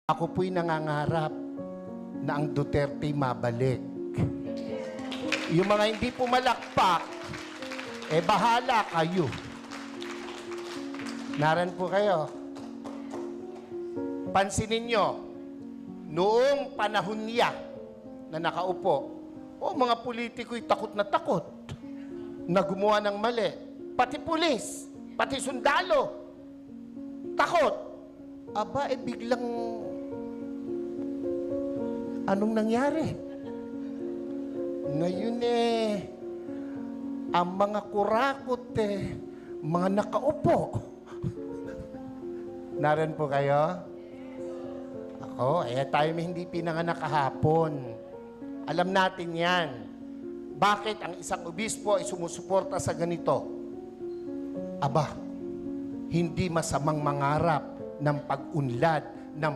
Ako po'y nangangarap na ang Duterte mabalik. Yung mga hindi pumalakpak, bahala kayo. Naran po kayo. Pansinin nyo, noong panahon niya na nakaupo, mga politiko'y takot na gumawa ng mali. Pati pulis, pati sundalo, takot. Aba, biglang anong nangyari? Ngayon ang mga kurakot mga nakaupo. Naran po kayo? Ako, tayo may hindi pinanganak kahapon. Alam natin yan. Bakit ang isang obispo ay sumusuporta sa ganito? Aba, hindi masamang mangarap ng pag-unlad ng